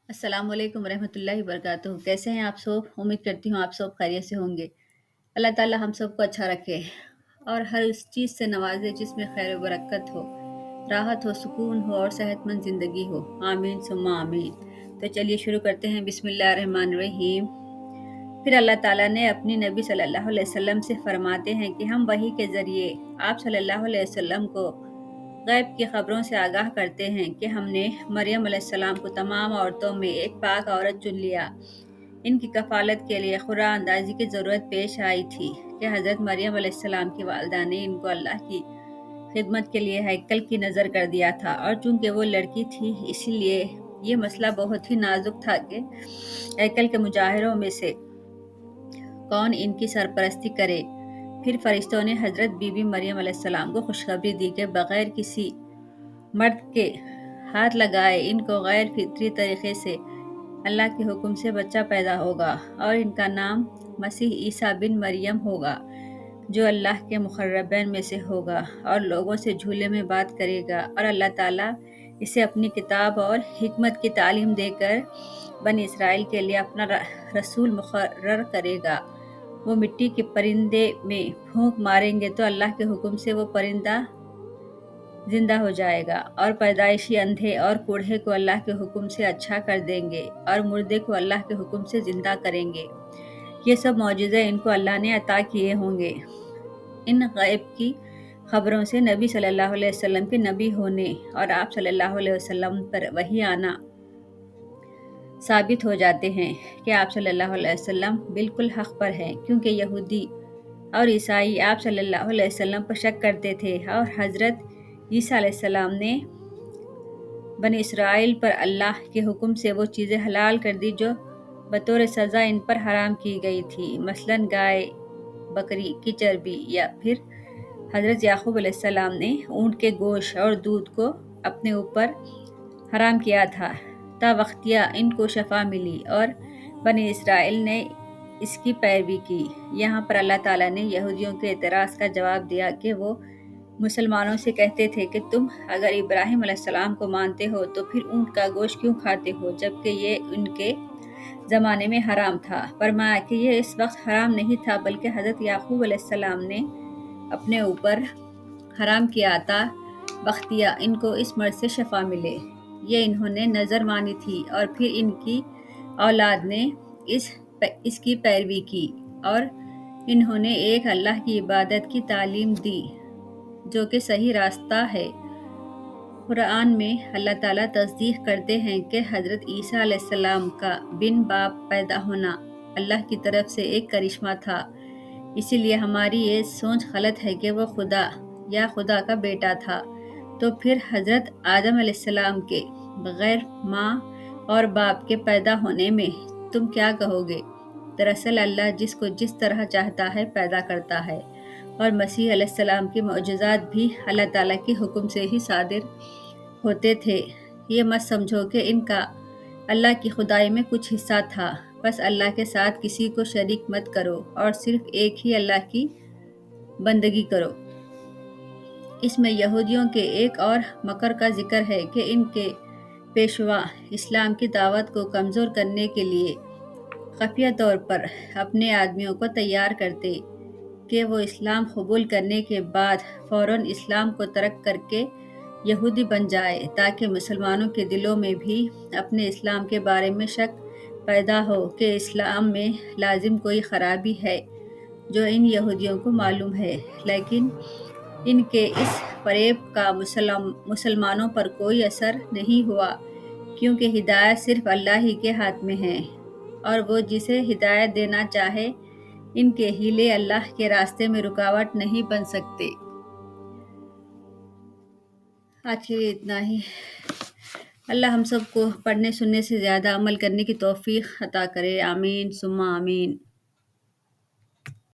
अस्सलाम वालेकुम रहमतुल्लाहि वबरकातुहू। कैसे हैं आप सब? उम्मीद करती हूँ आप सब खैरियत से होंगे। अल्लाह ताला हम सबको अच्छा रखे और हर उस चीज़ से नवाजे जिसमें खैर व बरकत हो, राहत हो, सुकून हो और सेहतमंद ज़िंदगी हो। आमीन सुम्मा आमीन। तो चलिए शुरू करते हैं। बिस्मिल्लाहिर्रहमानिर्रहीम। फिर अल्लाह ताला ने अपनी नबी सल्लल्लाहु अलैहि वसल्लम से फरमाते हैं कि हम वही के ज़रिए आप सल्लल्लाहु अलैहि वसल्लम को गैब की खबरों से आगाह करते हैं कि हमने मरियम अलैहिस्सलाम को तमाम औरतों में एक पाक औरत चुन लिया। इनकी कफ़ालत के लिए खुरा अंदाज़ी की ज़रूरत पेश आई थी कि हज़रत मरियम अलैहिस्सलाम की वालिदा ने इनको अल्लाह की खिदमत के लिए हैकल की नज़र कर दिया था, और चूंकि वो लड़की थी इसीलिए ये मसला बहुत ही नाजुक था कि हैकल के मुजाहिरों में से कौन इनकी सरपरस्ती करे। फिर फरिश्तों ने हज़रत बीबी मरियम अलैहिस्सलाम को खुशखबरी दी कि बग़ैर किसी मर्द के हाथ लगाए इनको गैर फितरी तरीके से अल्लाह के हुक्म से बच्चा पैदा होगा और इनका नाम मसीह ईसा बिन मरियम होगा, जो अल्लाह के मुक़र्रबीन में से होगा और लोगों से झूले में बात करेगा, और अल्लाह ताला इसे अपनी किताब और हिकमत की तालीम देकर बनी इसराइल के लिए अपना रसूल मुकर्रर करेगा। वो मिट्टी के परिंदे में फूंक मारेंगे तो अल्लाह के हुक्म से वो परिंदा जिंदा हो जाएगा, और पैदाइशी अंधे और बूढ़े को अल्लाह के हुक्म से अच्छा कर देंगे और मुर्दे को अल्लाह के हुक्म से जिंदा करेंगे। ये सब मौजूज़े इनको अल्लाह ने अता किए होंगे। इन गैब की खबरों से नबी सल्लल्लाहु अलैहि वसल्लम के नबी होने और आप सल्लल्लाहु अलैहि वसल्लम पर वही आना साबित हो जाते हैं कि आप सल्लल्लाहु अलैहि वसल्लम बिल्कुल हक़ पर हैं, क्योंकि यहूदी और ईसाई आप सल्लल्लाहु अलैहि वसल्लम पर शक करते थे और हज़रत ईसा अलैहिस्सलाम ने बनी इसराइल पर अल्लाह के हुक्म से वो चीज़ें हलाल कर दी जो बतौर सज़ा इन पर हराम की गई थी, मसलन गाय बकरी की चर्बी, या फिर हज़रत याकूब अलैहिस्सलाम ने ऊँट के गोश्त और दूध को अपने ऊपर हराम किया था। तावख्तिया इनको शफा मिली और बनी इसराइल ने इसकी पैरवी की। यहाँ पर अल्लाह ताला ने यहूदियों के एतराज़ का जवाब दिया कि वो मुसलमानों से कहते थे कि तुम अगर इब्राहिम अलैहिस्सलाम को मानते हो तो फिर ऊँट का गोश्त क्यों खाते हो, जबकि ये उनके ज़माने में हराम था। फरमाया कि ये इस वक्त हराम नहीं था, बल्कि हज़रत याकूब अलैहिस्सलाम ने अपने ऊपर हराम किया था। बख्तिया इनको इस मर्द से शफा मिले, ये इन्होंने नज़र मानी थी और फिर इनकी औलाद ने इसकी पैरवी की, और इन्होंने एक अल्लाह की इबादत की तालीम दी जो कि सही रास्ता है। कुरान में अल्लाह ताला तस्दीक करते हैं कि हज़रत ईसा अलैहिस्सलाम का बिन बाप पैदा होना अल्लाह की तरफ से एक करिश्मा था। इसीलिए हमारी ये सोच गलत है कि वो खुदा या खुदा का बेटा था। तो फिर हज़रत आदम अलैहिस्सलाम के बग़ैर माँ और बाप के पैदा होने में तुम क्या कहोगे? दरअसल अल्लाह जिसको जिस तरह चाहता है पैदा करता है, और मसीह अलैहिस्सलाम के मौजज़ात भी अल्लाह ताला के हुक्म से ही सादिर होते थे। ये मत समझो कि इनका अल्लाह की खुदाई में कुछ हिस्सा था। बस अल्लाह के साथ किसी को शरीक मत करो और सिर्फ एक ही अल्लाह की बंदगी करो। इसमें यहूदियों के एक और मकर का जिक्र है कि इनके पेशवा इस्लाम की दावत को कमज़ोर करने के लिए खुफिया तौर पर अपने आदमियों को तैयार करते कि वो इस्लाम कबूल करने के बाद फ़ौरन इस्लाम को तर्क करके यहूदी बन जाए, ताकि मुसलमानों के दिलों में भी अपने इस्लाम के बारे में शक पैदा हो कि इस्लाम में लाजिम कोई ख़राबी है, जो इन यहूदियों को मालूम है। लेकिन इनके इस फरेब का मुसलमानों पर कोई असर नहीं हुआ, क्योंकि हिदायत सिर्फ अल्लाह ही के हाथ में है, और वो जिसे हिदायत देना चाहे इनके हीले अल्लाह के रास्ते में रुकावट नहीं बन सकते। आज के लिए इतना ही। अल्लाह हम सबको पढ़ने सुनने से ज़्यादा अमल करने की तौफीक अता करे। आमीन सुम्मा आमीन।